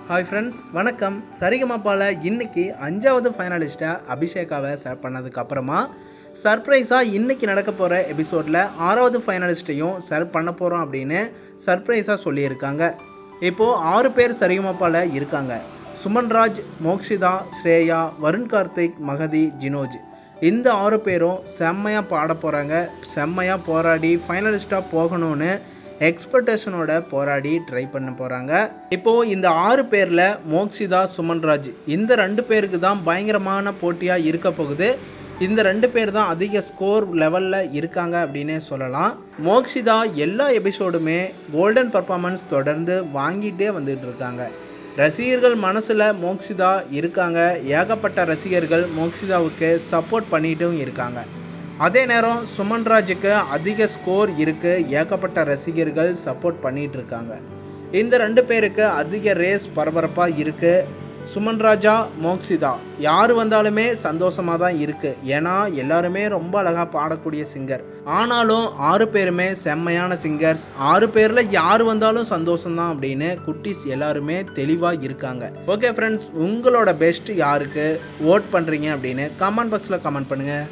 Hi friends, வணக்கம். சரிகமபால இன்னைக்கு 5வது ஃபைனலிஸ்ட்டை அபிஷேகாவை செலக்ட் பண்ணதுக்கப்புறமா சர்ப்ரைஸாக இன்றைக்கி நடக்க போகிற எபிசோடில் 6வது ஃபைனலிஸ்ட்டையும் செலக்ட் பண்ண போகிறோம் அப்படின்னு சர்ப்ரைஸாக சொல்லியிருக்காங்க. இப்போது 6 பேர் சரிகமபால இருக்காங்க. சுமன்ராஜ், மோக்ஷிதா, ஸ்ரேயா, வருண் கார்த்திக், மகதி, ஜினோஜ். இந்த 6 பேரும் செம்மையாக பாட போகிறாங்க. செம்மையாக போராடி ஃபைனலிஸ்ட்டாக போகணும்னு எக்ஸ்பெக்டேஷனோட போராடி ட்ரை பண்ண போகிறாங்க. இப்போது இந்த 6 பேரில் மோக்ஷிதா, சுமன்ராஜ் இந்த 2 பேருக்கு தான் பயங்கரமான போட்டியாக இருக்க போகுது. இந்த 2 பேர் தான் அதிக ஸ்கோர் லெவலில் இருக்காங்க அப்படின்னே சொல்லலாம். மோக்ஷிதா எல்லா எபிசோடுமே கோல்டன் பர்ஃபார்மன்ஸ் தொடர்ந்து வாங்கிட்டே வந்துட்டு இருக்காங்க. ரசிகர்கள் மனசில் மோக்ஷிதா இருக்காங்க. ஏகப்பட்ட ரசிகர்கள் மோக்ஷிதாவுக்கு சப்போர்ட் பண்ணிட்டும் இருக்காங்க. அதே நேரம் சுமன்ராஜுக்கு அதிக ஸ்கோர் இருக்குது. ஏகப்பட்ட ரசிகர்கள் சப்போர்ட் பண்ணிகிட்டு இருக்காங்க. இந்த 2 பேருக்கு அதிக ரேஸ் பரபரப்பாக இருக்குது. சுமன்ராஜா, மோக்ஷிதா யார் வந்தாலுமே சந்தோஷமாக தான் இருக்குது. ஏன்னா எல்லாருமே ரொம்ப அழகாக பாடக்கூடிய சிங்கர். ஆனாலும் 6 பேருமே செம்மையான சிங்கர்ஸ். 6 பேரில் யார் வந்தாலும் சந்தோஷம்தான் அப்படின்னு குட்டீஸ் எல்லாருமே தெளிவாக இருக்காங்க. ஓகே ஃப்ரெண்ட்ஸ், உங்களோட பெஸ்ட் யாருக்கு ஓட் பண்ணுறீங்க அப்படின்னு கமெண்ட் பாக்ஸில் கமெண்ட் பண்ணுங்கள்.